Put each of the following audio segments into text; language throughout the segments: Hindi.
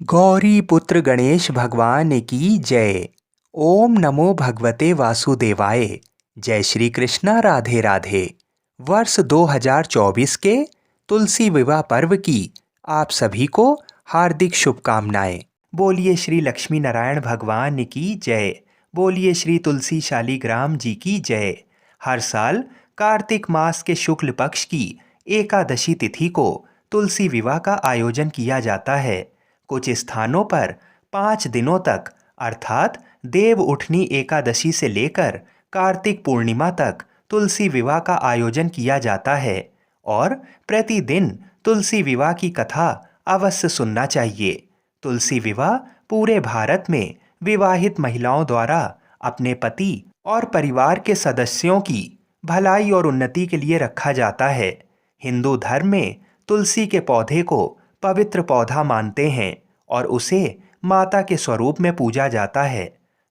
गौरी पुत्र गणेश भगवान की जय। ओम नमो भगवते वासुदेवाय। जय श्री कृष्णा, राधे राधे। वर्ष 2024 के तुलसी विवाह पर्व की आप सभी को हार्दिक शुभकामनाएं। बोलिए श्री लक्ष्मी नारायण भगवान की जय। बोलिए श्री तुलसी शालीग्राम जी की जय। हर साल कार्तिक मास के शुक्ल पक्ष की एकादशी तिथि को तुलसी विवाह का आयोजन किया जाता है। कुछ स्थानों पर 5 दिनों तक अर्थात देव उठनी एकादशी से लेकर कार्तिक पूर्णिमा तक तुलसी विवाह का आयोजन किया जाता है और प्रतिदिन तुलसी विवाह की कथा अवश्य सुनना चाहिए। तुलसी विवाह पूरे भारत में विवाहित महिलाओं द्वारा अपने पति और परिवार के सदस्यों की भलाई और उन्नति के लिए रखा जाता है। हिंदू धर्म में तुलसी के पौधे को पवित्र पौधा मानते हैं और उसे माता के स्वरूप में पूजा जाता है।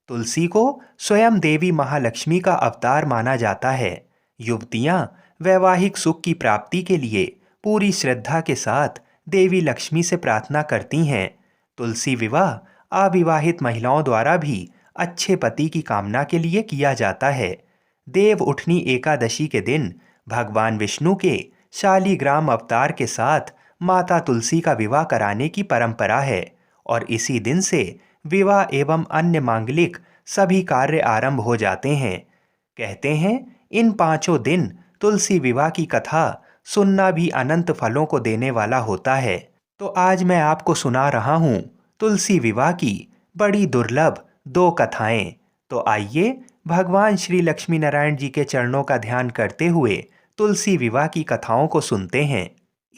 तुलसी को स्वयं देवी महालक्ष्मी का अवतार माना जाता है। युवतियां वैवाहिक सुख की प्राप्ति के लिए पूरी श्रद्धा के साथ देवी लक्ष्मी से प्रार्थना करती हैं। तुलसी विवाह अविवाहित महिलाओं द्वारा भी अच्छे पति की कामना के लिए किया जाता है। देव उठनी एकादशी के दिन भगवान विष्णु के शालीग्राम अवतार के साथ माता तुलसी का विवाह कराने की परंपरा है और इसी दिन से विवाह एवं अन्य मांगलिक सभी कार्य आरंभ हो जाते हैं। कहते हैं इन 5 दिन तुलसी विवाह की कथा सुनना भी अनंत फलों को देने वाला होता है। तो आज मैं आपको सुना रहा हूँ तुलसी विवाह की बड़ी दुर्लभ 2 कथाएं। तो आइए भगवान श्री लक्ष्मी नारायण जी के चरणों का ध्यान करते हुए तुलसी विवाह की कथाओं को सुनते हैं।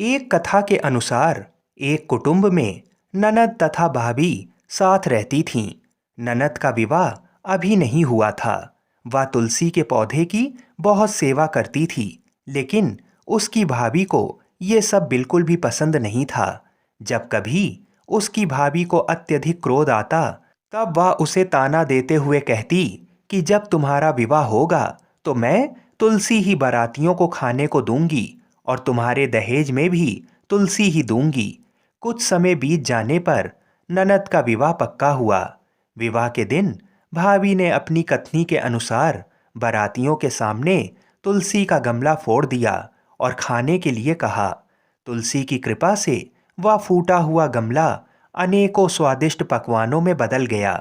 एक कथा के अनुसार एक कुटुंब में ननद तथा भाभी साथ रहती थीं। ननद का विवाह अभी नहीं हुआ था। वह तुलसी के पौधे की बहुत सेवा करती थी, लेकिन उसकी भाभी को ये सब बिल्कुल भी पसंद नहीं था। जब कभी उसकी भाभी को अत्यधिक क्रोध आता, तब वह उसे ताना देते हुए कहती कि जब तुम्हारा विवाह होगा तो मैं तुलसी ही बारातियों को खाने को दूंगी और तुम्हारे दहेज में भी तुलसी ही दूंगी। कुछ समय बीत जाने पर ननद का विवाह पक्का हुआ। विवाह के दिन भाभी ने अपनी कथनी के अनुसार बारातियों के सामने तुलसी का गमला फोड़ दिया और खाने के लिए कहा। तुलसी की कृपा से वह फूटा हुआ गमला अनेकों स्वादिष्ट पकवानों में बदल गया।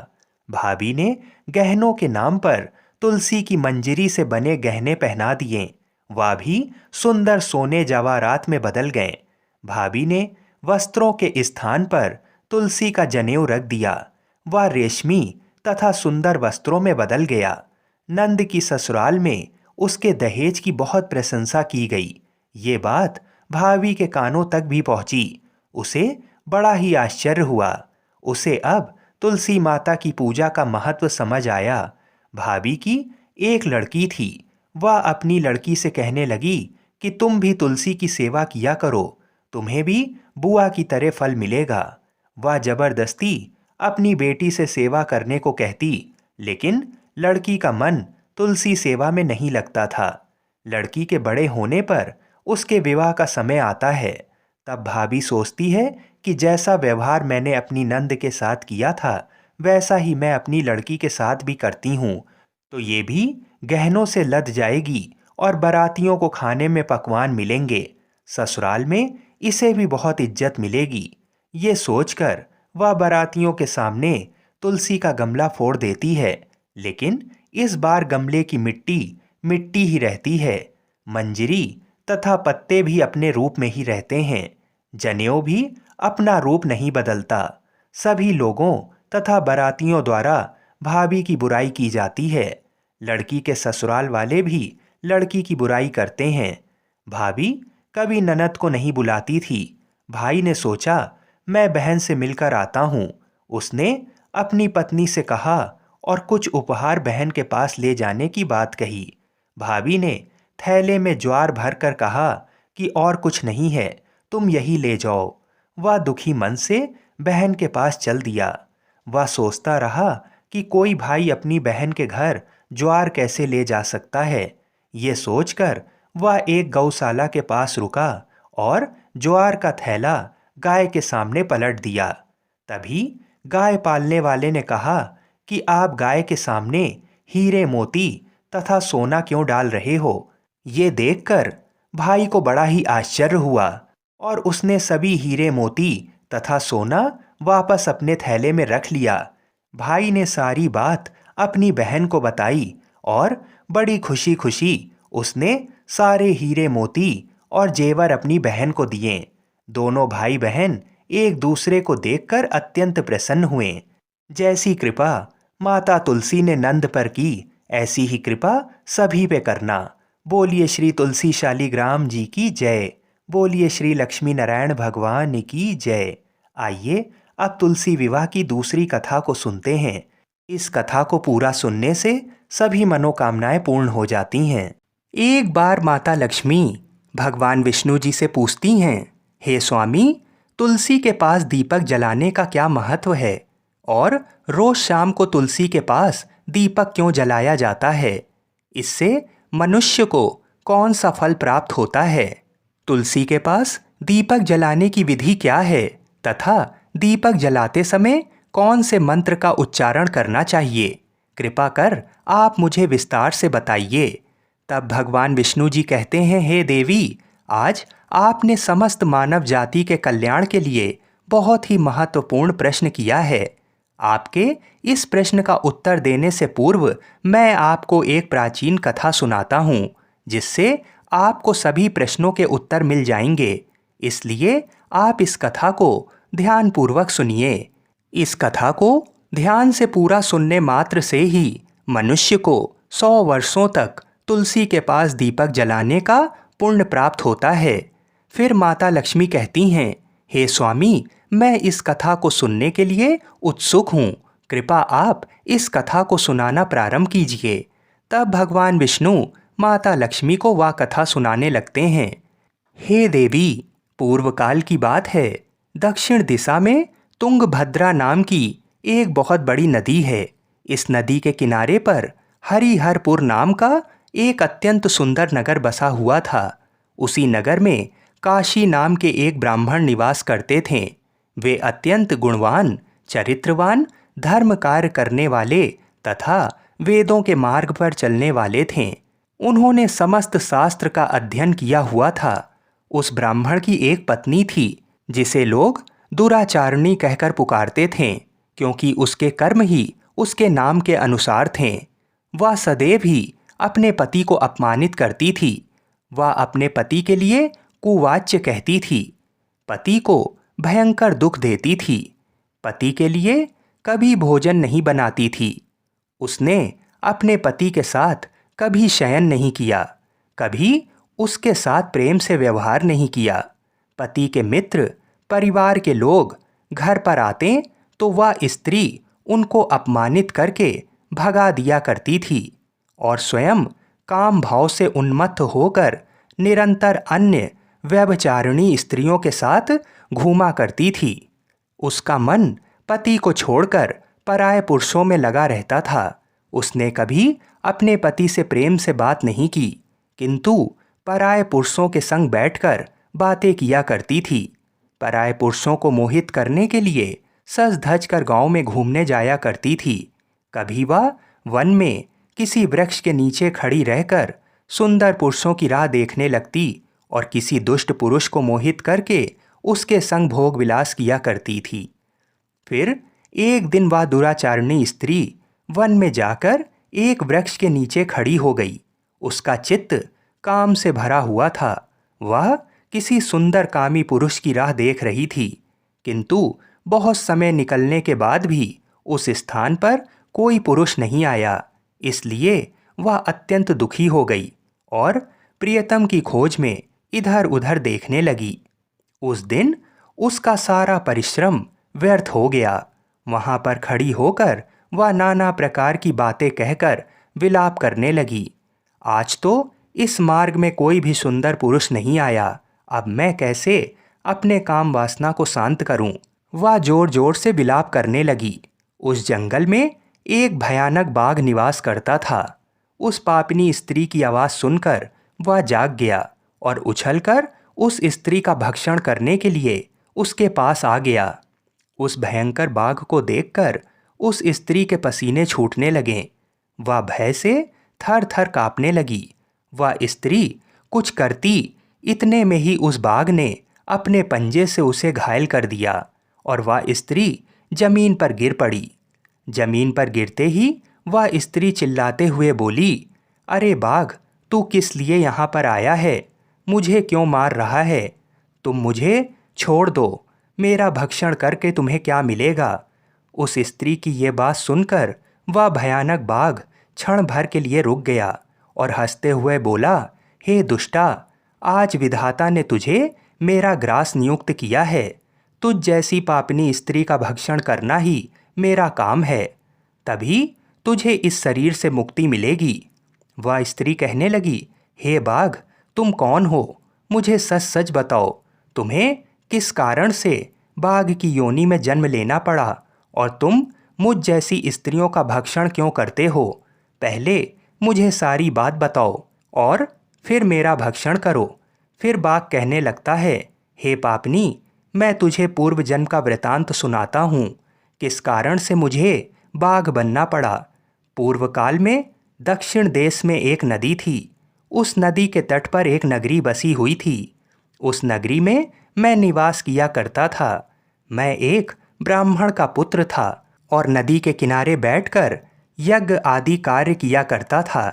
भाभी ने गहनों के नाम पर तुलसी की मंजरी से बने गहने पहना दिए। वह भी सुंदर सोने जवाहरात में बदल गए। भाभी ने वस्त्रों के स्थान पर तुलसी का जनेऊ रख दिया। वह रेशमी तथा सुंदर वस्त्रों में बदल गया। नंद की ससुराल में उसके दहेज की बहुत प्रशंसा की गई। ये बात भाभी के कानों तक भी पहुंची। उसे बड़ा ही आश्चर्य हुआ। उसे अब तुलसी माता की पूजा का महत्व समझ आया। भाभी की एक लड़की थी। वह अपनी लड़की से कहने लगी कि तुम भी तुलसी की सेवा किया करो, तुम्हें भी बुआ की तरह फल मिलेगा। वह जबरदस्ती अपनी बेटी से सेवा करने को कहती, लेकिन लड़की का मन तुलसी सेवा में नहीं लगता था। लड़की के बड़े होने पर उसके विवाह का समय आता है। तब भाभी सोचती है कि जैसा व्यवहार मैंने अपनी नंद के साथ किया था, वैसा ही मैं अपनी लड़की के साथ भी करती हूँ, तो ये भी गहनों से लद जाएगी और बारातियों को खाने में पकवान मिलेंगे। ससुराल में इसे भी बहुत इज्जत मिलेगी। ये सोचकर वह बारातियों के सामने तुलसी का गमला फोड़ देती है, लेकिन इस बार गमले की मिट्टी मिट्टी ही रहती है। मंजरी तथा पत्ते भी अपने रूप में ही रहते हैं। जनेऊ भी अपना रूप नहीं बदलता। सभी लोगों तथा बारातियों द्वारा भाभी की बुराई की जाती है। लड़की के ससुराल वाले भी लड़की की बुराई करते हैं। भाभी कभी ननद को नहीं बुलाती थी। भाई ने सोचा मैं बहन से मिलकर आता हूँ। उसने अपनी पत्नी से कहा और कुछ उपहार बहन के पास ले जाने की बात कही। भाभी ने थैले में ज्वार भर कर कहा कि और कुछ नहीं है, तुम यही ले जाओ। वह दुखी मन से बहन के पास चल दिया। वह सोचता रहा कि कोई भाई अपनी बहन के घर ज्वार कैसे ले जा सकता है। ये सोचकर वह एक गौशाला के पास रुका और ज्वार का थैला गाय के सामने पलट दिया। तभी गाय पालने वाले ने कहा कि आप गाय के सामने हीरे मोती तथा सोना क्यों डाल रहे हो। ये देखकर भाई को बड़ा ही आश्चर्य हुआ और उसने सभी हीरे मोती तथा सोना वापस अपने थैले में रख लिया। भाई ने सारी बात अपनी बहन को बताई और बड़ी खुशी खुशी उसने सारे हीरे मोती और जेवर अपनी बहन को दिए। दोनों भाई बहन एक दूसरे को देखकर अत्यंत प्रसन्न हुए। जैसी कृपा माता तुलसी ने नंद पर की, ऐसी ही कृपा सभी पे करना। बोलिए श्री तुलसी शालिग्राम जी की जय। बोलिए श्री लक्ष्मी नारायण भगवान की जय। आइए अब तुलसी विवाह की दूसरी कथा को सुनते हैं। इस कथा को पूरा सुनने से सभी मनोकामनाएं पूर्ण हो जाती हैं। एक बार माता लक्ष्मी भगवान विष्णु जी से पूछती हैं, हे स्वामी, तुलसी के पास दीपक जलाने का क्या महत्व है और रोज शाम को तुलसी के पास दीपक क्यों जलाया जाता है? इससे मनुष्य को कौन सा फल प्राप्त होता है? तुलसी के पास दीपक जलाने की विधि क्या है तथा दीपक जलाते समय कौन से मंत्र का उच्चारण करना चाहिए? कृपा कर आप मुझे विस्तार से बताइए। तब भगवान विष्णु जी कहते हैं, हे देवी, आज आपने समस्त मानव जाति के कल्याण के लिए बहुत ही महत्वपूर्ण प्रश्न किया है। आपके इस प्रश्न का उत्तर देने से पूर्व मैं आपको एक प्राचीन कथा सुनाता हूँ, जिससे आपको सभी प्रश्नों के उत्तर मिल जाएंगे। इसलिए आप इस कथा को ध्यानपूर्वक सुनिए। इस कथा को ध्यान से पूरा सुनने मात्र से ही मनुष्य को 100 वर्षों तक तुलसी के पास दीपक जलाने का पुण्य प्राप्त होता है। फिर माता लक्ष्मी कहती हैं, हे स्वामी, मैं इस कथा को सुनने के लिए उत्सुक हूँ। कृपा आप इस कथा को सुनाना प्रारंभ कीजिए। तब भगवान विष्णु माता लक्ष्मी को वह कथा सुनाने लगते हैं। हे देवी, पूर्व काल की बात है। दक्षिण दिशा में तुंगभद्रा नाम की एक बहुत बड़ी नदी है। इस नदी के किनारे पर हरिहरपुर नाम का एक अत्यंत सुंदर नगर बसा हुआ था। उसी नगर में काशी नाम के एक ब्राह्मण निवास करते थे। वे अत्यंत गुणवान, चरित्रवान, धर्म कार्य करने वाले तथा वेदों के मार्ग पर चलने वाले थे। उन्होंने समस्त शास्त्र का अध्ययन किया हुआ था। उस ब्राह्मण की एक पत्नी थी, जिसे लोग दुराचारणी कहकर पुकारते थे, क्योंकि उसके कर्म ही उसके नाम के अनुसार थे। वह सदैव ही अपने पति को अपमानित करती थी। वह अपने पति के लिए कुवाच्य कहती थी, पति को भयंकर दुख देती थी, पति के लिए कभी भोजन नहीं बनाती थी। उसने अपने पति के साथ कभी शयन नहीं किया, कभी उसके साथ प्रेम से व्यवहार नहीं किया। पति के मित्र, परिवार के लोग घर पर आते तो वह स्त्री उनको अपमानित करके भगा दिया करती थी और स्वयं काम भाव से उन्मत्त होकर निरंतर अन्य व्यभिचारिणी स्त्रियों के साथ घूमा करती थी। उसका मन पति को छोड़कर पराये पुरुषों में लगा रहता था। उसने कभी अपने पति से प्रेम से बात नहीं की, किंतु पराये पुरुषों के संग बैठकर बातें किया करती थी। पराये पुरुषों को मोहित करने के लिए सज धज कर गाँव में घूमने जाया करती थी। कभी वह वन में किसी वृक्ष के नीचे खड़ी रहकर सुंदर पुरुषों की राह देखने लगती और किसी दुष्ट पुरुष को मोहित करके उसके संग भोग विलास किया करती थी। फिर एक दिन वह दुराचारिणी स्त्री वन में जाकर एक वृक्ष के नीचे खड़ी हो गई। उसका चित्त काम से भरा हुआ था। वह किसी सुंदर कामी पुरुष की राह देख रही थी, किंतु बहुत समय निकलने के बाद भी उस स्थान पर कोई पुरुष नहीं आया। इसलिए वह अत्यंत दुखी हो गई और प्रियतम की खोज में इधर उधर देखने लगी। उस दिन उसका सारा परिश्रम व्यर्थ हो गया। वहाँ पर खड़ी होकर वह नाना प्रकार की बातें कहकर विलाप करने लगी। आज तो इस मार्ग में कोई भी सुंदर पुरुष नहीं आया, अब मैं कैसे अपने काम वासना को शांत करूं? वह जोर जोर से विलाप करने लगी। उस जंगल में एक भयानक बाघ निवास करता था। उस पापिनी स्त्री की आवाज़ सुनकर वह जाग गया और उछलकर उस स्त्री का भक्षण करने के लिए उसके पास आ गया। उस भयंकर बाघ को देखकर उस स्त्री के पसीने छूटने लगे। वह भय से थर थर कांपने लगी। वह स्त्री कुछ करती, इतने में ही उस बाघ ने अपने पंजे से उसे घायल कर दिया और वह स्त्री जमीन पर गिर पड़ी। जमीन पर गिरते ही वह स्त्री चिल्लाते हुए बोली, अरे बाघ, तू किस लिए यहाँ पर आया है? मुझे क्यों मार रहा है? तुम मुझे छोड़ दो। मेरा भक्षण करके तुम्हें क्या मिलेगा? उस स्त्री की ये बात सुनकर वह भयानक बाघ क्षण भर के लिए रुक गया और हंसते हुए बोला, हे दुष्टा, आज विधाता ने तुझे मेरा ग्रास नियुक्त किया है। तुझ जैसी पापनी स्त्री का भक्षण करना ही मेरा काम है, तभी तुझे इस शरीर से मुक्ति मिलेगी। वह स्त्री कहने लगी, हे बाघ, तुम कौन हो? मुझे सच सच बताओ, तुम्हें किस कारण से बाघ की योनि में जन्म लेना पड़ा और तुम मुझ जैसी स्त्रियों का भक्षण क्यों करते हो? पहले मुझे सारी बात बताओ और फिर मेरा भक्षण करो। फिर बाघ कहने लगता है, हे पापनी, मैं तुझे पूर्व जन्म का वृतांत सुनाता हूँ, किस कारण से मुझे बाघ बनना पड़ा। पूर्व काल में दक्षिण देश में एक नदी थी। उस नदी के तट पर एक नगरी बसी हुई थी। उस नगरी में मैं निवास किया करता था। मैं एक ब्राह्मण का पुत्र था और नदी के किनारे बैठकर यज्ञ आदि कार्य किया करता था।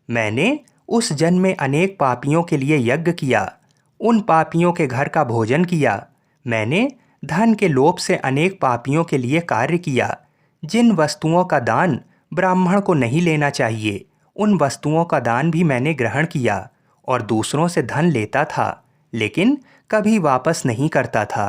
मैंने उस जन्म में अनेक पापियों के लिए यज्ञ किया, उन पापियों के घर का भोजन किया। मैंने धन के लोभ से अनेक पापियों के लिए कार्य किया। जिन वस्तुओं का दान ब्राह्मण को नहीं लेना चाहिए, उन वस्तुओं का दान भी मैंने ग्रहण किया और दूसरों से धन लेता था, लेकिन कभी वापस नहीं करता था।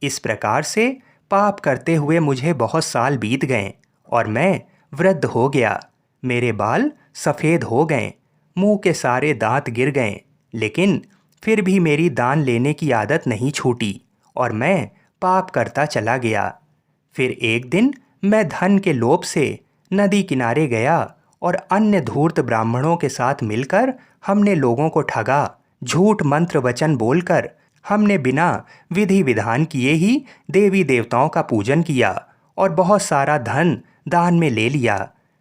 इस प्रकार से पाप करते हुए मुझे बहुत साल बीत गए और मैं वृद्ध हो गया। मेरे बाल सफ़ेद हो गए, मुंह के सारे दांत गिर गए, लेकिन फिर भी मेरी दान लेने की आदत नहीं छूटी और मैं पाप करता चला गया। फिर एक दिन मैं धन के लोभ से नदी किनारे गया और अन्य धूर्त ब्राह्मणों के साथ मिलकर हमने लोगों को ठगा। झूठ मंत्र वचन बोलकर हमने बिना विधि विधान किए ही देवी देवताओं का पूजन किया और बहुत सारा धन दान में ले लिया।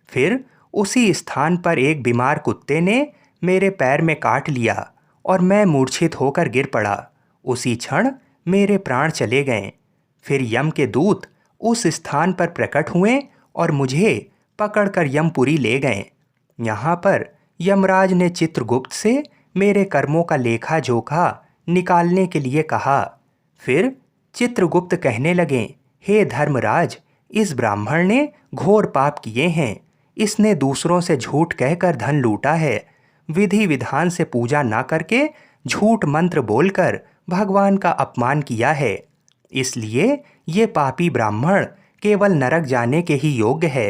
फिर उसी स्थान पर एक बीमार कुत्ते ने मेरे पैर में काट लिया और मैं मूर्छित होकर गिर पड़ा। उसी क्षण मेरे प्राण चले गए। फिर यम के दूत उस स्थान पर प्रकट हुए और मुझे पकड़कर यमपुरी ले गए। यहाँ पर यमराज ने चित्रगुप्त से मेरे कर्मों का लेखा जोखा निकालने के लिए कहा। फिर चित्रगुप्त कहने लगे, हे धर्मराज, इस ब्राह्मण ने घोर पाप किए हैं। इसने दूसरों से झूठ कहकर धन लूटा है, विधि विधान से पूजा ना करके झूठ मंत्र बोलकर भगवान का अपमान किया है। इसलिए ये पापी ब्राह्मण केवल नरक जाने के ही योग्य है।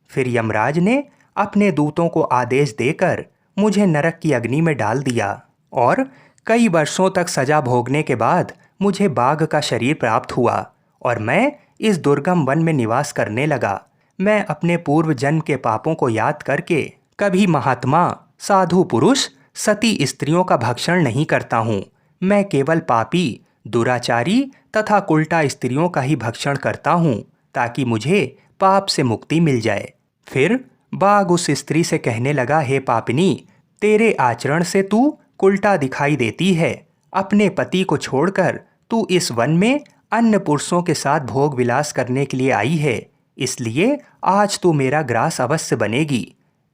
फिर यमराज ने अपने दूतों को आदेश देकर मुझे नरक की अग्नि में डाल दिया और कई वर्षों तक सजा भोगने के बाद मुझे बाघ का शरीर प्राप्त हुआ और मैं इस दुर्गम वन में निवास करने लगा। मैं अपने पूर्व जन्म के पापों को याद करके कभी महात्मा, साधु पुरुष, सती स्त्रियों का भक्षण नहीं करता हूँ। मैं केवल पापी, दुराचारी तथा उल्टा स्त्रियों का ही भक्षण करता हूँ ताकि मुझे पाप से मुक्ति मिल जाए। फिर बाघ उस स्त्री से कहने लगा, हे पापिनी, तेरे आचरण से तू उल्टा दिखाई देती है। अपने पति को छोड़कर तू इस वन में अन्य पुरुषों के साथ भोग विलास करने के लिए आई है, इसलिए आज तू मेरा ग्रास अवश्य बनेगी।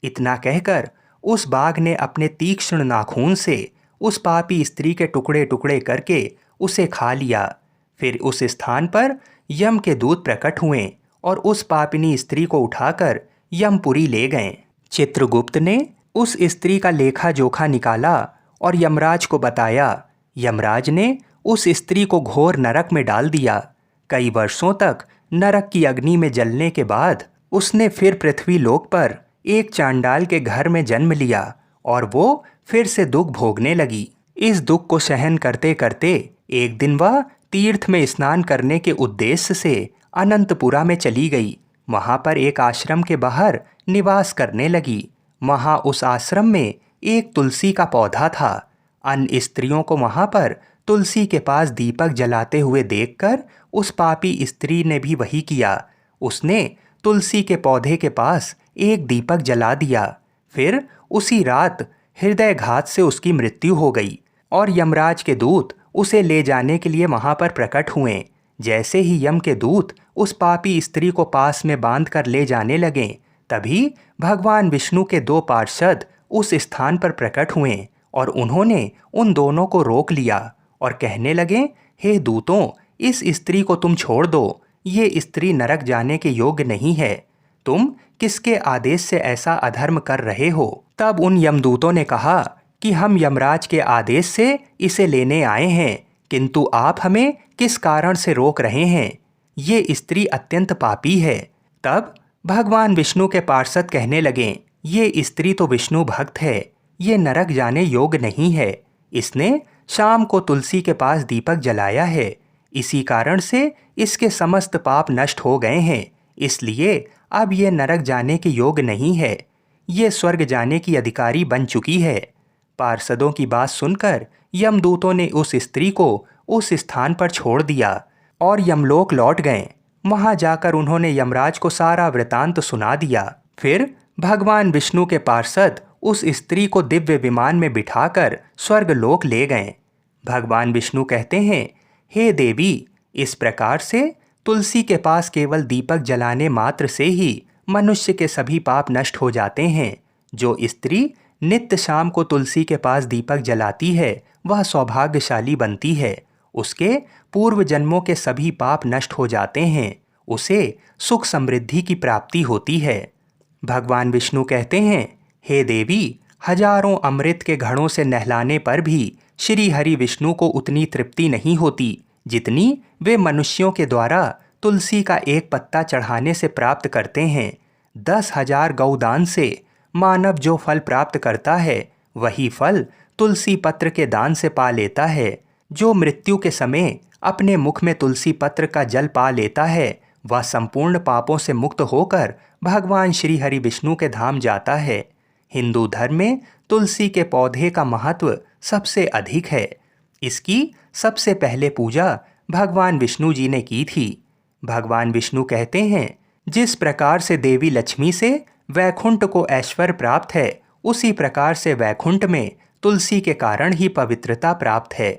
इतना कहकर उस बाघ ने अपने तीक्ष्ण नाखून से उस पापी स्त्री के टुकड़े टुकड़े करके उसे खा लिया। फिर उस स्थान पर यम के दूत प्रकट हुए और उस पापिनी स्त्री को उठाकर यमपुरी ले गए। चित्रगुप्त ने उस स्त्री का लेखा जोखा निकाला और यमराज को बताया। यमराज ने उस स्त्री को घोर नरक में डाल दिया। कई वर्षों तक नरक की अग्नि में जलने के बाद उसने फिर पृथ्वी लोक पर एक चांडाल के घर में जन्म लिया और वो फिर से दुख भोगने लगी। इस दुख को सहन करते करते एक दिन वह तीर्थ में स्नान करने के उद्देश्य से अनंतपुरा में चली गई। वहाँ पर एक आश्रम के बाहर निवास करने लगी। वहाँ उस आश्रम में एक तुलसी का पौधा था। अन्य स्त्रियों को वहाँ पर तुलसी के पास दीपक जलाते हुए देखकर उस पापी स्त्री ने भी वही किया। उसने तुलसी के पौधे के पास एक दीपक जला दिया। फिर उसी रात हृदयघात से उसकी मृत्यु हो गई और यमराज के दूत उसे ले जाने के लिए वहां पर प्रकट हुए। जैसे ही यम के दूत उस पापी स्त्री को पास में बांध कर ले जाने लगे, तभी भगवान विष्णु के दो पार्षद उस स्थान पर प्रकट हुए और उन्होंने उन दोनों को रोक लिया और कहने लगे, हे दूतों, इस स्त्री को तुम छोड़ दो। ये स्त्री नरक जाने के योग्य नहीं है। तुम किसके आदेश से ऐसा अधर्म कर रहे हो? तब उन यमदूतों ने कहा कि हम यमराज के आदेश से इसे लेने आए हैं, किंतु आप हमें किस कारण से रोक रहे हैं? ये स्त्री अत्यंत पापी है। तब भगवान विष्णु के पार्षद कहने लगे, ये स्त्री तो विष्णु भक्त है, ये नरक जाने योग्य नहीं है। इसने शाम को तुलसी के पास दीपक जलाया है, इसी कारण से इसके समस्त पाप नष्ट हो गए हैं, इसलिए अब ये नरक जाने के योग्य नहीं है। ये स्वर्ग जाने की अधिकारी बन चुकी है। पार्षदों की बात सुनकर यमदूतों ने उस स्त्री को उस स्थान पर छोड़ दिया और यमलोक लौट गए। वहां जाकर उन्होंने यमराज को सारा वृतांत सुना दिया। फिर भगवान विष्णु के पार्षद उस स्त्री को दिव्य विमान में बिठाकर स्वर्ग लोक ले गए। भगवान विष्णु कहते हैं, हे देवी, इस प्रकार से तुलसी के पास केवल दीपक जलाने मात्र से ही मनुष्य के सभी पाप नष्ट हो जाते हैं। जो स्त्री नित्य शाम को तुलसी के पास दीपक जलाती है वह सौभाग्यशाली बनती है। उसके पूर्व जन्मों के सभी पाप नष्ट हो जाते हैं। उसे सुख समृद्धि की प्राप्ति होती है। भगवान विष्णु कहते हैं, हे देवी, हजारों अमृत के घड़ों से नहलाने पर भी श्री हरि विष्णु को उतनी तृप्ति नहीं होती जितनी वे मनुष्यों के द्वारा तुलसी का एक पत्ता चढ़ाने से प्राप्त करते हैं। 10,000 गौदान से मानव जो फल प्राप्त करता है वही फल तुलसी पत्र के दान से पा लेता है। जो मृत्यु के समय अपने मुख में तुलसी पत्र का जल पा लेता है वह संपूर्ण पापों से मुक्त होकर भगवान श्री हरि विष्णु के धाम जाता है। हिंदू धर्म में तुलसी के पौधे का महत्व सबसे अधिक है। इसकी सबसे पहले पूजा भगवान विष्णु जी ने की थी। भगवान विष्णु कहते हैं, जिस प्रकार से देवी लक्ष्मी से वैकुंठ को ऐश्वर्य प्राप्त है, उसी प्रकार से वैकुंठ में तुलसी के कारण ही पवित्रता प्राप्त है।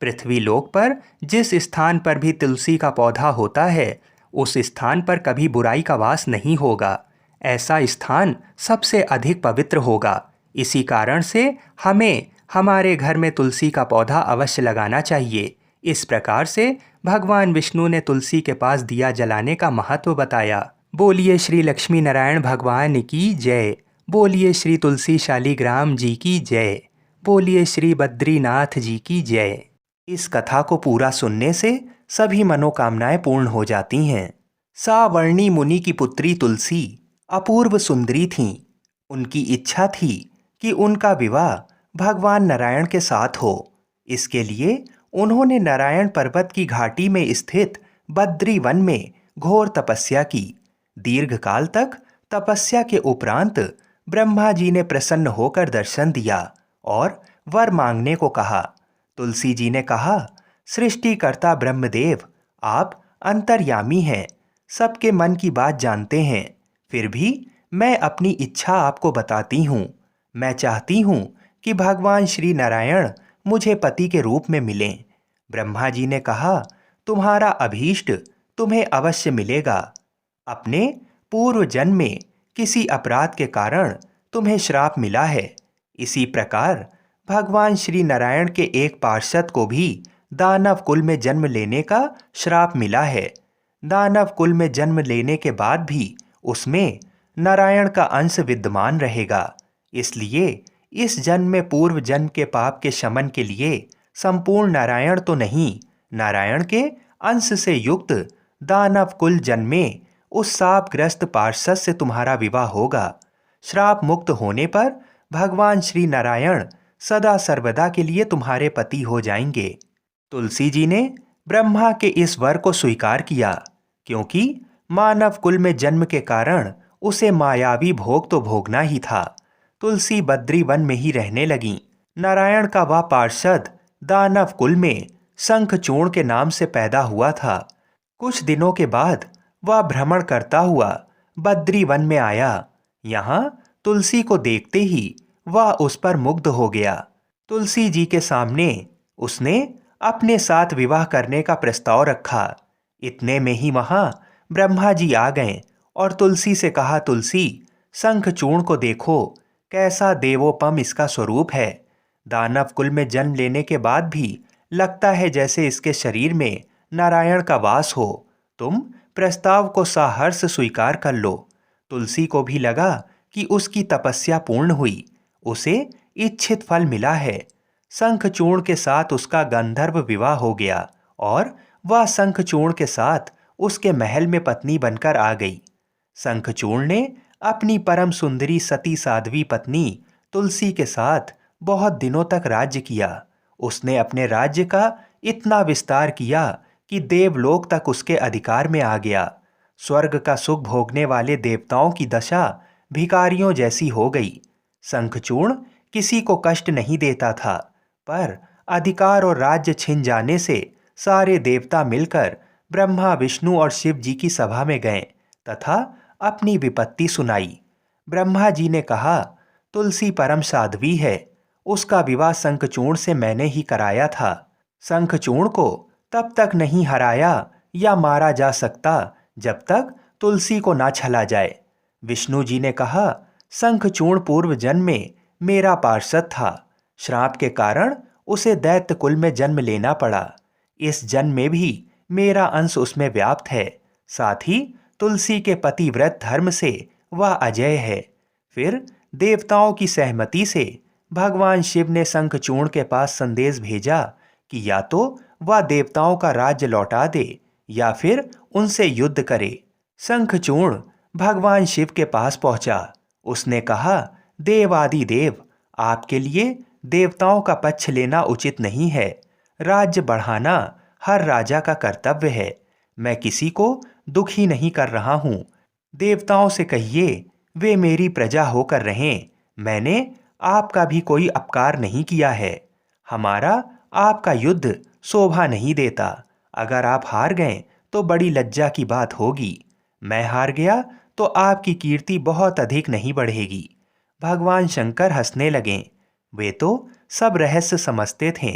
पृथ्वी लोक पर जिस स्थान पर भी तुलसी का पौधा होता है, उस स्थान पर कभी बुराई का वास नहीं होगा। ऐसा स्थान सबसे अधिक पवित्र होगा। इसी कारण से हमें हमारे घर में तुलसी का पौधा अवश्य लगाना चाहिए। इस प्रकार से भगवान विष्णु ने तुलसी के पास दिया जलाने का महत्व बताया। बोलिए श्री लक्ष्मी नारायण भगवान की जय। बोलिए श्री तुलसी शालीग्राम जी की जय। बोलिए श्री बद्रीनाथ जी की जय। इस कथा को पूरा सुनने से सभी मनोकामनाएं पूर्ण हो जाती हैं। सावर्णी मुनि की पुत्री तुलसी अपूर्व सुंदरी थीं। उनकी इच्छा थी कि उनका विवाह भगवान नारायण के साथ हो। इसके लिए उन्होंने नारायण पर्वत की घाटी में स्थित बद्री वन में घोर तपस्या की। दीर्घकाल तक तपस्या के उपरांत ब्रह्मा जी ने प्रसन्न होकर दर्शन दिया और वर मांगने को कहा। तुलसी जी ने कहा, सृष्टिकर्ता ब्रह्मदेव, आप अंतर्यामी हैं, सबके मन की बात जानते हैं। फिर भी मैं अपनी इच्छा आपको बताती हूँ। मैं चाहती हूँ कि भगवान श्री नारायण मुझे पति के रूप में मिलें। ब्रह्मा जी ने कहा, तुम्हारा अभीष्ट तुम्हें अवश्य मिलेगा। अपने पूर्व जन्म में किसी अपराध के कारण तुम्हें श्राप मिला है। इसी प्रकार भगवान श्री नारायण के एक पार्षद को भी दानव कुल में जन्म लेने का श्राप मिला है। दानव कुल में जन्म लेने के बाद भी उसमें नारायण का अंश विद्यमान रहेगा। इसलिए इस जन्म में पूर्व जन्म के पाप के शमन के लिए संपूर्ण नारायण तो नहीं, नारायण के अंश से युक्त दानव कुल जन्म में उस शापग्रस्त पार्षद से तुम्हारा विवाह होगा। श्राप मुक्त होने पर भगवान श्री नारायण सदा सर्वदा के लिए तुम्हारे पति हो जाएंगे। तुलसी जी ने ब्रह्मा के इस वर को स्वीकार किया, क्योंकि मानव कुल में जन्म के कारण उसे मायावी भोग तो भोगना ही था। तुलसी बद्री वन में ही रहने लगी। नारायण का वह पार्षद दानव कुल में शंखचूर्ण के नाम से पैदा हुआ था। कुछ दिनों के बाद वह भ्रमण करता हुआ बद्री वन में आया। यहाँ तुलसी को देखते ही वह उस पर मुग्ध हो गया। तुलसी जी के सामने उसने अपने साथ विवाह करने का प्रस्ताव रखा। इतने में ही वहां ब्रह्मा जी आ गए और तुलसी से कहा, तुलसी, शंखचूर्ण को देखो, कैसा देवोपम इसका स्वरूप है। दानव कुल में जन्म लेने के बाद भी लगता है जैसे इसके शरीर में नारायण का वास हो। तुम प्रस्ताव को साहर्ष स्वीकार कर लो। तुलसी को भी लगा कि उसकी तपस्या पूर्ण हुई, उसे इच्छित फल मिला है। शंखचूर्ण के साथ उसका गंधर्व विवाह हो गया और वह शंखचूर्ण के साथ उसके महल में पत्नी बनकर आ गई। शंखचूर्ण ने अपनी परम सुंदरी सती साध्वी पत्नी तुलसी के साथ बहुत दिनों तक राज्य किया। उसने अपने राज्य का इतना विस्तार किया कि देवलोक तक उसके अधिकार में आ गया। स्वर्ग का सुख भोगने वाले देवताओं की दशा भिखारियों जैसी हो गई। शंखचूर्ण किसी को कष्ट नहीं देता था, पर अधिकार और राज्य छिन जाने से सारे देवता मिलकर ब्रह्मा, विष्णु और शिव जी की सभा में गए तथा अपनी विपत्ति सुनाई। ब्रह्मा जी ने कहा, तुलसी परम साध्वी है, उसका विवाह शंखचूर्ण से मैंने ही कराया था। शंखचूर्ण को तब तक नहीं हराया या मारा जा सकता जब तक तुलसी को ना छला जाए। विष्णु जी ने कहा, शंखचूर्ण पूर्व जन्म में मेरा पार्षद था। श्राप के कारण उसे दैत्य कुल में जन्म लेना पड़ा। इस जन्म में भी मेरा अंश उसमें व्याप्त है। साथ ही तुलसी के पतिव्रत धर्म से वह अजय है। फिर देवताओं की सहमति से भगवान शिव ने शंखचूर्ण के पास संदेश भेजा कि या तो वह देवताओं का राज्य लौटा दे या फिर उनसे युद्ध करे। शंखचूर्ण भगवान शिव के पास पहुंचा। उसने कहा, देवादि देव, आपके लिए देवताओं का पक्ष लेना उचित नहीं है। राज्य बढ़ाना हर राजा का कर्तव्य है। मैं किसी को दुखी नहीं कर रहा हूँ। देवताओं से कहिए वे मेरी प्रजा होकर रहें। मैंने आपका भी कोई अपकार नहीं किया है। हमारा आपका युद्ध शोभा नहीं देता। अगर आप हार गए तो बड़ी लज्जा की बात होगी। मैं हार गया तो आपकी कीर्ति बहुत अधिक नहीं बढ़ेगी। भगवान शंकर हंसने लगे। वे तो सब रहस्य समझते थे।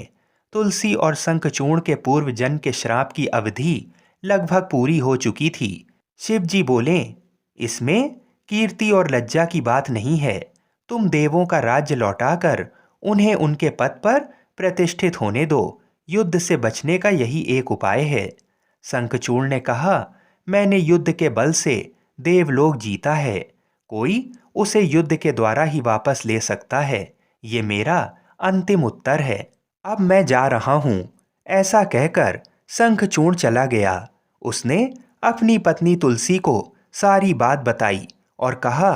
तुलसी और शंखचूर्ण के पूर्व जन्म के श्राप की अवधि लगभग पूरी हो चुकी थी। शिव जी बोले, इसमें कीर्ति और लज्जा की बात नहीं है। तुम देवों का राज्य लौटाकर उन्हें उनके पद पर प्रतिष्ठित होने दो। युद्ध से बचने का यही एक उपाय है। शंखचूर्ण ने कहा, मैंने युद्ध के बल से देवलोक जीता है। कोई उसे युद्ध के द्वारा ही वापस ले सकता है। ये मेरा अंतिम उत्तर है। अब मैं जा रहा हूँ। ऐसा कहकर शंखचूर्ण चला गया। उसने अपनी पत्नी तुलसी को सारी बात बताई और कहा,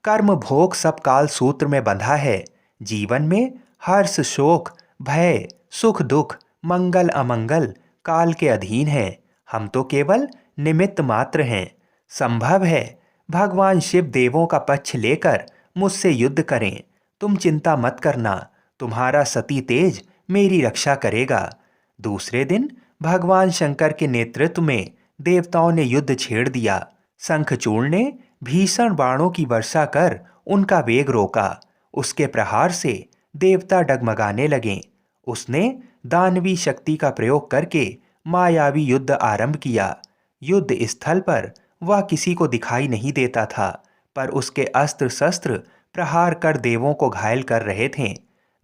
कर्म भोग सब काल सूत्र में बंधा है। जीवन में हर्ष, शोक, भय, सुख, दुख, मंगल, अमंगल काल के अधीन है। हम तो केवल निमित्त मात्र हैं। संभव है भगवान शिव देवों का पक्ष लेकर मुझसे युद्ध करें। तुम चिंता मत करना, तुम्हारा सती तेज मेरी रक्षा करेगा। दूसरे दिन भगवान शंकर के नेतृत्व में देवताओं ने युद्ध छेड़ दिया। शंखचूर्ण ने भीषण बाणों की वर्षा कर उनका वेग रोका। उसके प्रहार से देवता डगमगाने लगे। उसने दानवी शक्ति का प्रयोग करके मायावी युद्ध आरंभ किया। युद्ध स्थल पर वह किसी को दिखाई नहीं देता था, पर उसके अस्त्र शस्त्र प्रहार कर देवों को घायल कर रहे थे।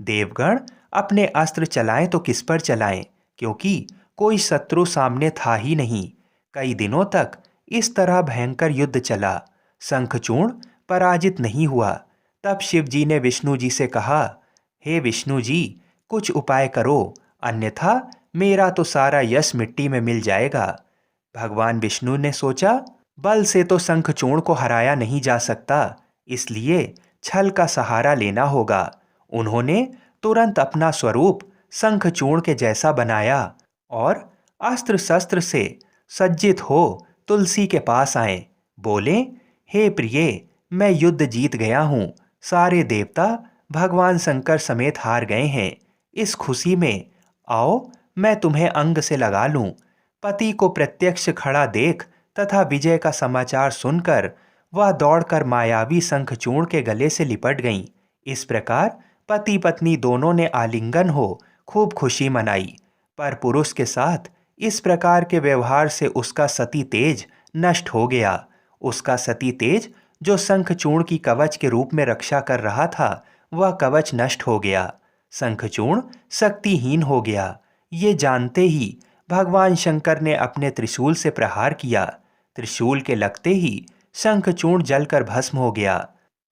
देवगण अपने अस्त्र चलाएं तो किस पर चलाएं, क्योंकि कोई शत्रु सामने था ही नहीं। कई दिनों तक इस तरह भयंकर युद्ध चला। शंखचूर्ण पराजित नहीं हुआ। तब शिव जी ने विष्णु जी से कहा, हे विष्णु जी, कुछ उपाय करो, अन्यथा मेरा तो सारा यश मिट्टी में मिल जाएगा। भगवान विष्णु ने सोचा, बल से तो शंखचूर्ण को हराया नहीं जा सकता, इसलिए छल का सहारा लेना होगा। उन्होंने तुरंत अपना स्वरूप शंखचूर्ण के जैसा बनाया और अस्त्र शस्त्र से सज्जित हो तुलसी के पास आए। बोले, हे प्रिय, मैं युद्ध जीत गया हूँ। सारे देवता भगवान शंकर समेत हार गए हैं। इस खुशी में आओ मैं तुम्हें अंग से लगा लूं। पति को प्रत्यक्ष खड़ा देख तथा विजय का समाचार सुनकर वह दौड़कर मायावी शंखचूर्ण के गले से लिपट गईं। इस प्रकार पति पत्नी दोनों ने आलिंगन हो खूब खुशी मनाई। पर पुरुष के साथ इस प्रकार के व्यवहार से उसका सती तेज नष्ट हो गया। उसका सती तेज जो शंखचूर्ण की कवच के रूप में रक्षा कर रहा था, वह कवच नष्ट हो गया। शंखचूर्ण शक्तिहीन हो गया। ये जानते ही भगवान शंकर ने अपने त्रिशूल से प्रहार किया। त्रिशूल के लगते ही शंखचूर्ण जलकर भस्म हो गया।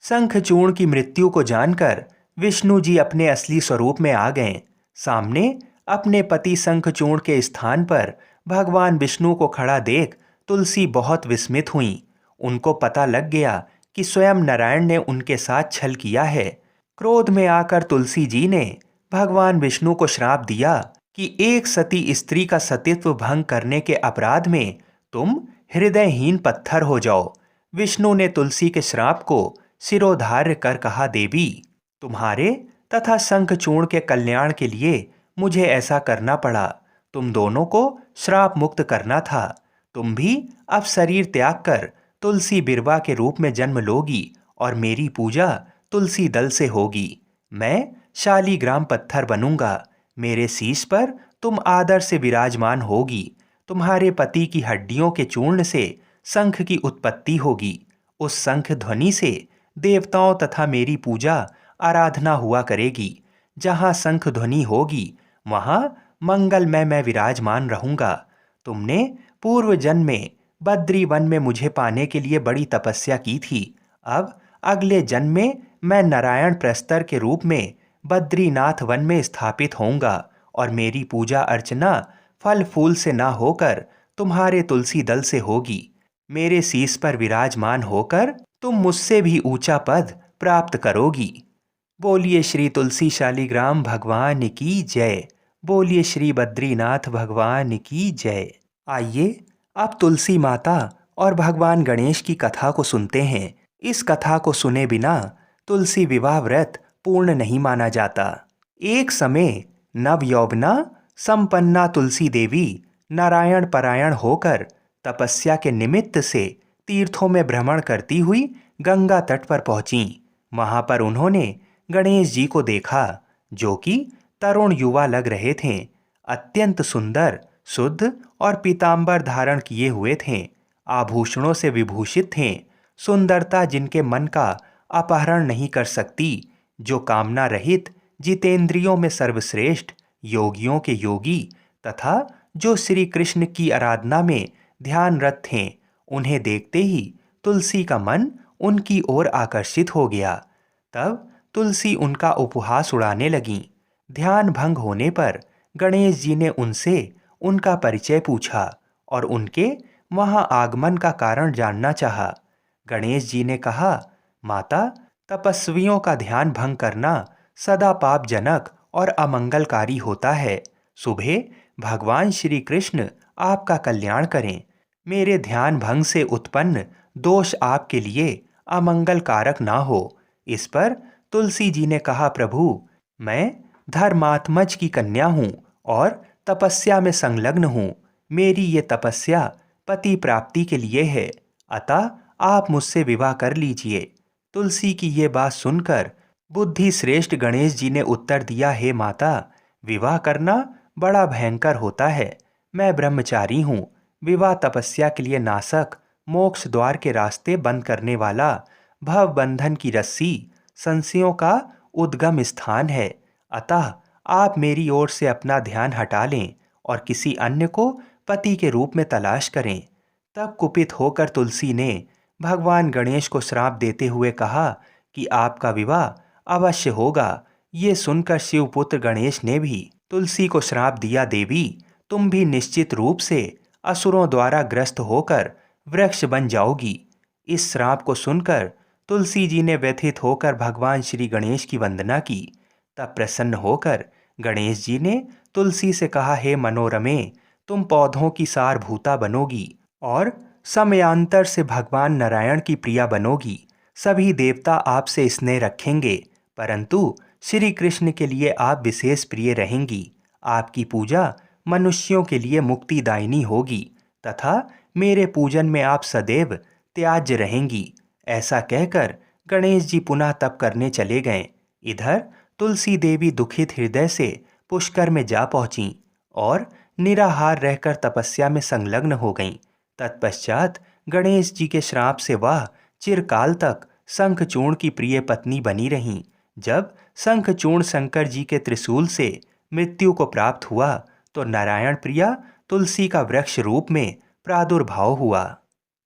शंखचूर्ण की मृत्यु को जानकर विष्णु जी अपने असली स्वरूप में आ गए। सामने अपने पति शंखचूर्ण के स्थान पर भगवान विष्णु को खड़ा देख तुलसी बहुत विस्मित हुई। उनको पता लग गया कि स्वयं नारायण ने उनके साथ छल किया है। क्रोध में आकर तुलसी जी ने भगवान विष्णु को श्राप दिया कि एक सती स्त्री का सतीत्व भंग करने के अपराध में तुम हृदयहीन पत्थर हो जाओ। विष्णु ने तुलसी के श्राप को सिरोधार्य कर कहा, देवी, तुम्हारे तथा शंखचूर्ण के कल्याण के लिए मुझे ऐसा करना पड़ा। तुम दोनों को श्राप मुक्त करना था। तुम भी अब शरीर त्याग कर तुलसी बिरवा के रूप में जन्म लोगी और मेरी पूजा तुलसी दल से होगी। मैं शालीग्राम पत्थर बनूंगा। मेरे शीश पर तुम आदर से विराजमान होगी। तुम्हारे पति की हड्डियों के चूर्ण से शंख की उत्पत्ति होगी। उस शंख ध्वनि से देवताओं तथा मेरी पूजा आराधना हुआ करेगी। जहाँ शंख ध्वनि होगी वहाँ मंगलमय मैं विराजमान रहूंगा। तुमने पूर्व जन्म में बद्री वन में मुझे पाने के लिए बड़ी तपस्या की थी। अब अगले जन्म में मैं नारायण प्रस्तर के रूप में बद्रीनाथ वन में स्थापित होऊंगा और मेरी पूजा अर्चना फल फूल से ना होकर तुम्हारे तुलसी दल से होगी। मेरे शीश पर विराजमान होकर तुम मुझसे भी ऊंचा पद प्राप्त करोगी। बोलिए श्री तुलसी शालीग्राम भगवान की जय। बोलिए श्री बद्रीनाथ भगवान की जय। आइए अब तुलसी माता और भगवान गणेश की कथा को सुनते हैं। इस कथा को सुने बिना तुलसी विवाह व्रत पूर्ण नहीं माना जाता। एक समय नवयौवना संपन्ना तुलसी देवी नारायण परायण होकर तपस्या के निमित्त से तीर्थों में भ्रमण करती हुई गंगा तट पर पहुंची। वहां पर उन्होंने गणेश जी को देखा, जो कि तरुण युवा लग रहे थे। अत्यंत सुंदर, शुद्ध और पीतांबर धारण किए हुए थे। आभूषणों से विभूषित थे। सुंदरता जिनके मन का अपहरण नहीं कर सकती, जो कामना रहित, जितेंद्रियों में सर्वश्रेष्ठ, योगियों के योगी तथा जो श्री कृष्ण की आराधना में ध्यानरत थे। उन्हें देखते ही तुलसी का मन उनकी ओर आकर्षित हो गया। तब तुलसी उनका उपहास उड़ाने लगीं। ध्यान भंग होने पर गणेश जी ने उनसे उनका परिचय पूछा और उनके वहां आगमन का कारण जानना चाहा। गणेश जी ने कहा, माता, तपस्वियों का ध्यान भंग करना सदा पापजनक और अमंगलकारी होता है। सुबह भगवान श्री कृष्ण आपका कल्याण करें। मेरे ध्यान भंग से उत्पन्न दोष आपके लिए अमंगलकारक ना हो। इस पर तुलसी जी ने कहा, प्रभु, मैं धर्मात्मज की कन्या हूँ और तपस्या में संलग्न हूँ। मेरी ये तपस्या पति प्राप्ति के लिए है, अतः आप मुझसे विवाह कर लीजिए। तुलसी की ये बात सुनकर बुद्धि श्रेष्ठ गणेश जी ने उत्तर दिया, हे माता, विवाह करना बड़ा भयंकर होता है। मैं ब्रह्मचारी हूँ। विवाह तपस्या के लिए नासक, मोक्ष द्वार के रास्ते बंद करने वाला, भव बंधन की रस्सी, संशयों का उद्गम स्थान है। अतः आप मेरी ओर से अपना ध्यान हटा लें और किसी अन्य को पति के रूप में तलाश करें। तब कुपित होकर तुलसी ने भगवान गणेश को श्राप देते हुए कहा कि आपका विवाह अवश्य होगा। ये सुनकर शिवपुत्र गणेश ने भी तुलसी को श्राप दिया, देवी, तुम भी निश्चित रूप से असुरों द्वारा ग्रस्त होकर वृक्ष बन जाओगी। इस श्राप को सुनकर तुलसी जी ने व्यथित होकर भगवान श्री गणेश की वंदना की। तब प्रसन्न होकर गणेश जी ने तुलसी से कहा, हे मनोरमे, तुम पौधों की सारभूता बनोगी और समयांतर से भगवान नारायण की प्रिया बनोगी। सभी देवता आपसे स्नेह रखेंगे, परंतु श्री कृष्ण के लिए आप विशेष प्रिय रहेंगी। आपकी पूजा मनुष्यों के लिए मुक्तिदायिनी होगी तथा मेरे पूजन में आप सदैव त्याज्य रहेंगी। ऐसा कहकर गणेश जी पुनः तप करने चले गए। इधर तुलसी देवी दुखित हृदय से पुष्कर में जा पहुंची और निराहार रहकर तपस्या में संलग्न हो गईं। तत्पश्चात गणेश जी के श्राप से वह चिरकाल तक शंखचूर्ण की प्रिय पत्नी बनी रहीं। जब शंखचूर्ण शंकर जी के त्रिशूल से मृत्यु को प्राप्त हुआ तो नारायण प्रिया तुलसी का वृक्ष रूप में प्रादुर्भाव हुआ।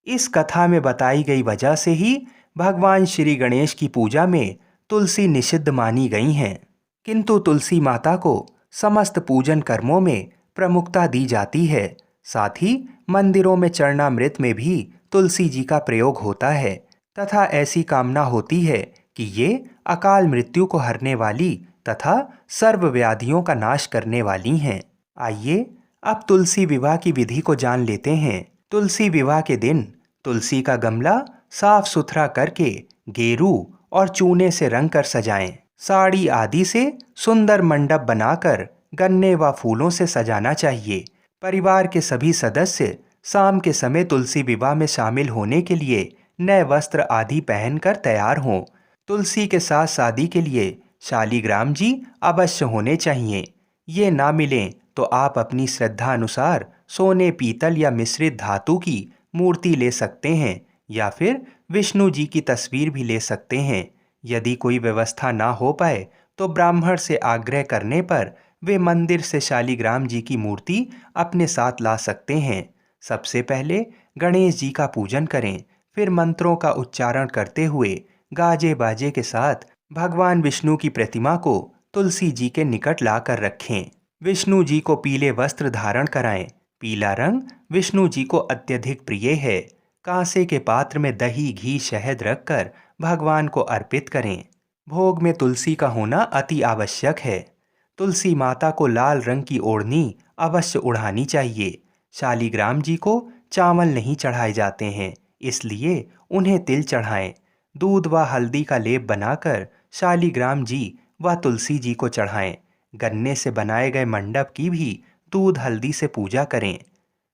इस कथा में बताई गई वजह से ही भगवान श्री गणेश की पूजा में तुलसी निषिद्ध मानी गई हैं, किंतु तुलसी माता को समस्त पूजन कर्मों में प्रमुखता दी जाती है। साथ ही मंदिरों में चरणामृत में भी तुलसी जी का प्रयोग होता है तथा ऐसी कामना होती है कि ये अकाल मृत्यु को हरने वाली तथा सर्व व्याधियों का नाश करने वाली हैं। आइए अब तुलसी विवाह की विधि को जान लेते हैं। तुलसी विवाह के दिन तुलसी का गमला साफ सुथरा करके गेरू और चूने से रंग कर सजाएं। साड़ी आदि से सुंदर मंडप बनाकर गन्ने व फूलों से सजाना चाहिए। परिवार के सभी सदस्य शाम के समय तुलसी विवाह में शामिल होने के लिए नए वस्त्र आदि पहनकर तैयार हों। तुलसी के साथ शादी के लिए शालीग्राम जी अवश्य होने चाहिए। ये ना मिलें तो आप अपनी श्रद्धा अनुसार सोने, पीतल या मिश्रित धातु की मूर्ति ले सकते हैं या फिर विष्णु जी की तस्वीर भी ले सकते हैं। यदि कोई व्यवस्था ना हो पाए तो ब्राह्मण से आग्रह करने पर वे मंदिर से शालीग्राम जी की मूर्ति अपने साथ ला सकते हैं। सबसे पहले गणेश जी का पूजन करें, फिर मंत्रों का उच्चारण करते हुए गाजे बाजे के साथ भगवान विष्णु की प्रतिमा को तुलसी जी के निकट लाकर रखें। विष्णु जी को पीले वस्त्र धारण कराएं। पीला रंग विष्णु जी को अत्यधिक प्रिय है। कांसे के पात्र में दही, घी, शहद रखकर भगवान को अर्पित करें। भोग में तुलसी का होना अति आवश्यक है। तुलसी माता को लाल रंग की ओढ़नी अवश्य उड़ानी चाहिए। शालीग्राम जी को चावल नहीं चढ़ाए जाते हैं, इसलिए उन्हें तिल चढ़ाएं। दूध व हल्दी का लेप बनाकर शालीग्राम जी व तुलसी जी को चढ़ाएं। गन्ने से बनाए गए मंडप की भी दूध हल्दी से पूजा करें।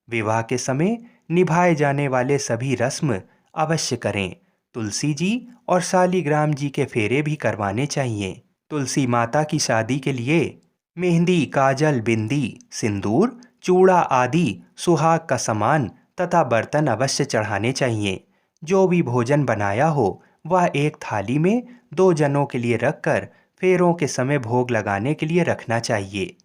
विवाह के समय निभाए जाने वाले सभी रस्म अवश्य करें। तुलसी जी और शालीग्राम जी के फेरे भी करवाने चाहिए। तुलसी माता की शादी के लिए मेहंदी, काजल, बिंदी, सिंदूर, चूड़ा आदि सुहाग का सामान तथा बर्तन अवश्य चढ़ाने चाहिए। जो भी भोजन बनाया हो वह एक थाली में 2 जनों के लिए रखकर फेरों के समय भोग लगाने के लिए रखना चाहिए।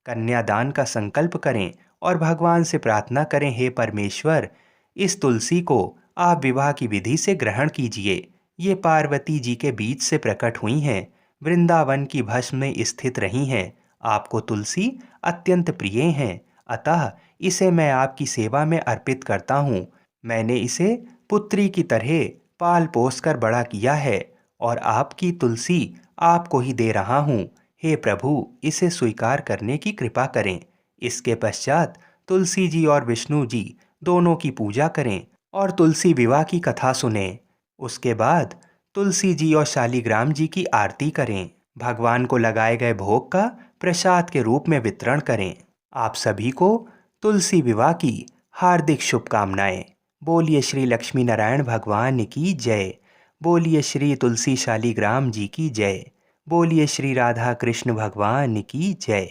कन्यादान का संकल्प करें और भगवान से प्रार्थना करें, हे परमेश्वर, इस तुलसी को आप विवाह की विधि से ग्रहण कीजिए। ये पार्वती जी के बीच से प्रकट हुई हैं, वृंदावन की भस्म में स्थित रही हैं। आपको तुलसी अत्यंत प्रिय हैं, अतः इसे मैं आपकी सेवा में अर्पित करता हूँ। मैंने इसे पुत्री की तरह पाल पोस कर बड़ा किया है और आपकी तुलसी आपको ही दे रहा हूँ। हे प्रभु, इसे स्वीकार करने की कृपा करें। इसके पश्चात तुलसी जी और विष्णु जी दोनों की पूजा करें और तुलसी विवाह की कथा सुनें। उसके बाद तुलसी जी और शालीग्राम जी की आरती करें। भगवान को लगाए गए भोग का प्रसाद के रूप में वितरण करें। आप सभी को तुलसी विवाह की हार्दिक शुभकामनाएं। बोलिए श्री लक्ष्मी नारायण भगवान की जय। बोलिए श्री तुलसी शालीग्राम जी की जय। बोलिए श्री राधा कृष्ण भगवान की जय।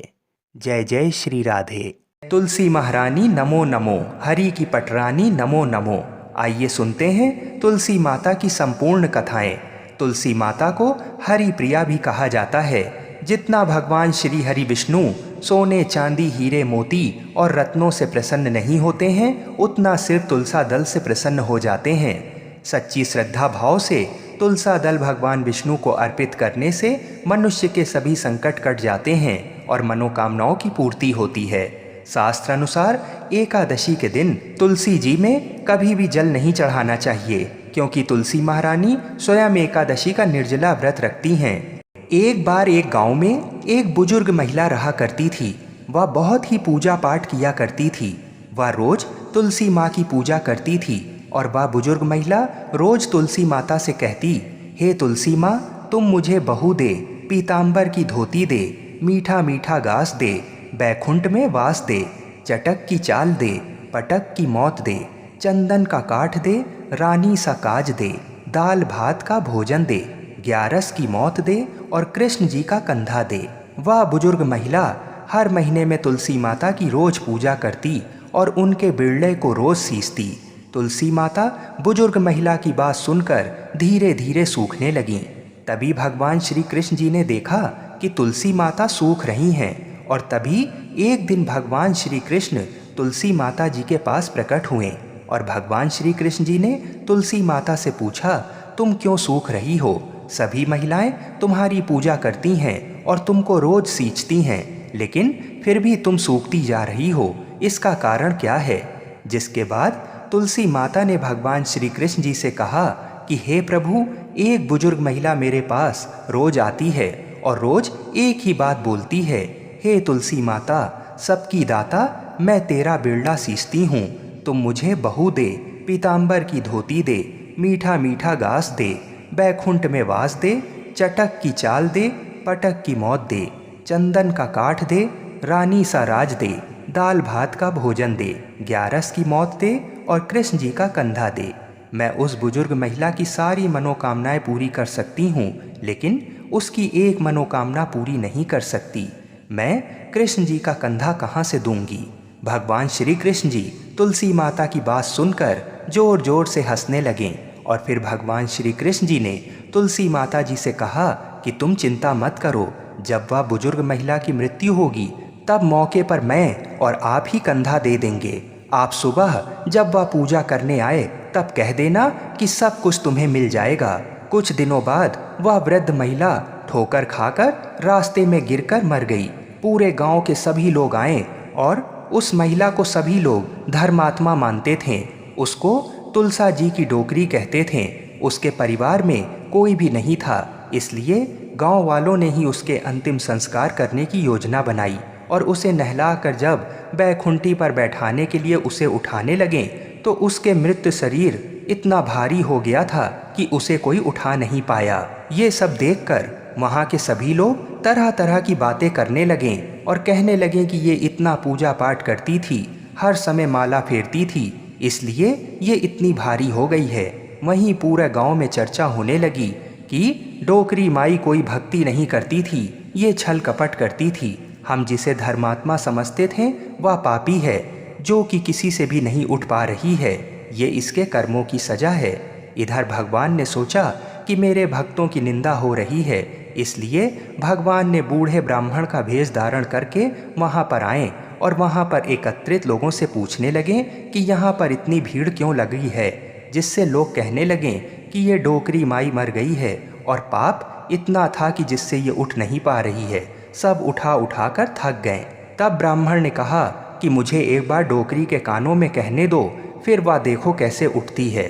जय जय श्री राधे। तुलसी महारानी नमो नमो, हरि की पटरानी नमो नमो। आइए सुनते हैं तुलसी माता की संपूर्ण कथाएं। तुलसी माता को हरि प्रिया भी कहा जाता है। जितना भगवान श्री हरि विष्णु सोने, चांदी, हीरे, मोती और रत्नों से प्रसन्न नहीं होते हैं, उतना सिर्फ तुलसा दल से प्रसन्न हो जाते हैं। सच्ची श्रद्धा भाव से तुलसा दल भगवान विष्णु को अर्पित करने से मनुष्य के सभी संकट कट जाते हैं और मनोकामनाओं की पूर्ति होती है। शास्त्र अनुसार एकादशी के दिन तुलसी जी में कभी भी जल नहीं चढ़ाना चाहिए, क्योंकि तुलसी महारानी स्वयं एकादशी का निर्जला व्रत रखती हैं। एक बार एक गांव में एक बुजुर्ग महिला रहा करती थी। वह बहुत ही पूजा पाठ किया करती थी। वह रोज तुलसी माँ की पूजा करती थी और वह बुजुर्ग महिला रोज तुलसी माता से कहती, हे तुलसी माँ, तुम मुझे बहू दे, पीताम्बर की धोती दे, मीठा मीठा घास दे, बैकुंठ में वास दे, चटक की चाल दे, पटक की मौत दे, चंदन का काठ दे, रानी सा काज दे, दाल भात का भोजन दे, 11 की मौत दे और कृष्ण जी का कंधा दे। वह बुजुर्ग महिला हर महीने में तुलसी माता की रोज पूजा करती और उनके बिरले को रोज सींचती। तुलसी माता बुजुर्ग महिला की बात सुनकर धीरे धीरे सूखने लगीं। तभी भगवान श्री कृष्ण जी ने देखा कि तुलसी माता सूख रही हैं और तभी एक दिन भगवान श्री कृष्ण तुलसी माता जी के पास प्रकट हुए और भगवान श्री कृष्ण जी ने तुलसी माता से पूछा, तुम क्यों सूख रही हो? सभी महिलाएं तुम्हारी पूजा करती हैं और तुमको रोज सींचती हैं, लेकिन फिर भी तुम सूखती जा रही हो, इसका कारण क्या है? जिसके बाद तुलसी माता ने भगवान श्री कृष्ण जी से कहा कि हे प्रभु, एक बुजुर्ग महिला मेरे पास रोज आती है और रोज एक ही बात बोलती है, हे तुलसी माता, सबकी दाता, मैं तेरा बिरला सींचती हूँ, तुम मुझे बहू दे, पीताम्बर की धोती दे, मीठा मीठा घास दे, बैकुंठ में वास दे, चटक की चाल दे, पटक की मौत दे, चंदन का काठ दे, रानी सा राज दे, दाल भात का भोजन दे, 11 की मौत दे और कृष्ण जी का कंधा दे। मैं उस बुजुर्ग महिला की सारी मनोकामनाएं पूरी कर सकती हूँ, लेकिन उसकी एक मनोकामना पूरी नहीं कर सकती। मैं कृष्ण जी का कंधा कहाँ से दूंगी? भगवान श्री कृष्ण जी तुलसी माता की बात सुनकर जोर जोर से हंसने लगे और फिर भगवान श्री कृष्ण जी ने तुलसी माता जी से कहा कि तुम चिंता मत करो, जब वह बुजुर्ग महिला की मृत्यु होगी तब मौके पर मैं और आप ही कंधा दे देंगे। आप सुबह जब वह पूजा करने आए तब कह देना कि सब कुछ तुम्हें मिल जाएगा। कुछ दिनों बाद वह वृद्ध महिला ठोकर खाकर रास्ते में गिरकर मर गई। पूरे गांव के सभी लोग आए और उस महिला को सभी लोग धर्मात्मा मानते थे। उसको तुलसा जी की डोकरी कहते थे। उसके परिवार में कोई भी नहीं था, इसलिए गांव वालों ने ही उसके अंतिम संस्कार करने की योजना बनाई और उसे नहलाकर जब बैकुंठी पर बैठाने के लिए उसे उठाने लगे तो उसके मृत शरीर इतना भारी हो गया था कि उसे कोई उठा नहीं पाया। ये सब देखकर वहाँ के सभी लोग तरह तरह की बातें करने लगे और कहने लगे कि ये इतना पूजा पाठ करती थी, हर समय माला फेरती थी, इसलिए ये इतनी भारी हो गई है। वहीं पूरे गांव में चर्चा होने लगी कि डोकरी माई कोई भक्ति नहीं करती थी, ये छल कपट करती थी। हम जिसे धर्मात्मा समझते थे वह पापी है, जो कि किसी से भी नहीं उठ पा रही है। ये इसके कर्मों की सजा है। इधर भगवान ने सोचा कि मेरे भक्तों की निंदा हो रही है, इसलिए भगवान ने बूढ़े ब्राह्मण का भेष धारण करके वहाँ पर आए और वहाँ पर एकत्रित लोगों से पूछने लगे कि यहाँ पर इतनी भीड़ क्यों लगी है, जिससे लोग कहने लगे कि ये डोकरी माई मर गई है और पाप इतना था कि जिससे ये उठ नहीं पा रही है। सब उठा उठा कर थक गए। तब ब्राह्मण ने कहा कि मुझे एक बार डोकरी के कानों में कहने दो, फिर वह देखो कैसे उठती है।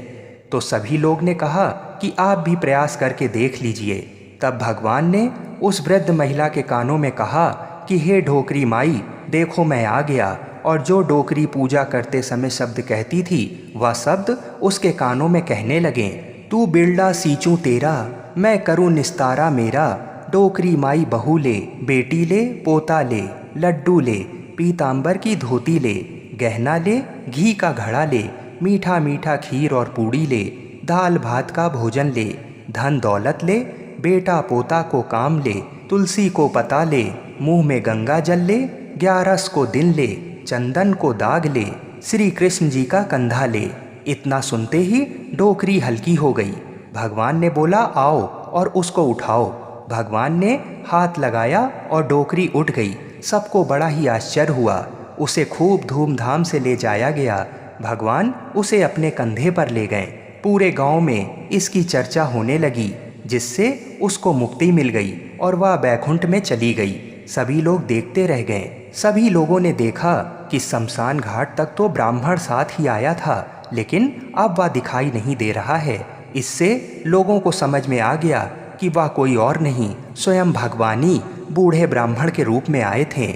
तो सभी लोग ने कहा कि आप भी प्रयास करके देख लीजिए। तब भगवान ने उस वृद्ध महिला के कानों में कहा कि हे डोकरी माई, देखो मैं आ गया। और जो डोकरी पूजा करते समय शब्द कहती थी वह शब्द उसके कानों में कहने लगे, तू बिरला सींचूं तेरा, मैं करूं निस्तारा मेरा। डोकरी माई बहू ले, बेटी ले, पोता ले, लड्डू ले, पीताम्बर की धोती ले, गहना ले, घी का घड़ा ले, मीठा मीठा खीर और पूड़ी ले, दाल भात का भोजन ले, धन दौलत ले, बेटा पोता को काम ले, तुलसी को पता ले, मुंह में गंगा जल ले, 11 को दिन ले, चंदन को दाग ले, श्री कृष्ण जी का कंधा ले। इतना सुनते ही डोकरी हल्की हो गई। भगवान ने बोला, आओ और उसको उठाओ। भगवान ने हाथ लगाया और डोकरी उठ गई। सबको बड़ा ही आश्चर्य हुआ। उसे खूब धूमधाम से ले जाया गया। भगवान उसे अपने कंधे पर ले गए। पूरे गांव में इसकी चर्चा होने लगी, जिससे उसको मुक्ति मिल गई और वह बैकुंठ में चली गई। सभी लोग देखते रह गए। सभी लोगों ने देखा कि शमशान घाट तक तो ब्राह्मण साथ ही आया था, लेकिन अब वह दिखाई नहीं दे रहा है। इससे लोगों को समझ में आ गया कि वह कोई और नहीं, स्वयं भगवान ही बूढ़े ब्राह्मण के रूप में आए थे।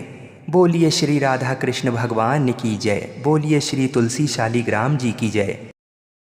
बोलिए श्री राधा कृष्ण भगवान की जय। बोलिए श्री तुलसी शालिग्राम जी की जय।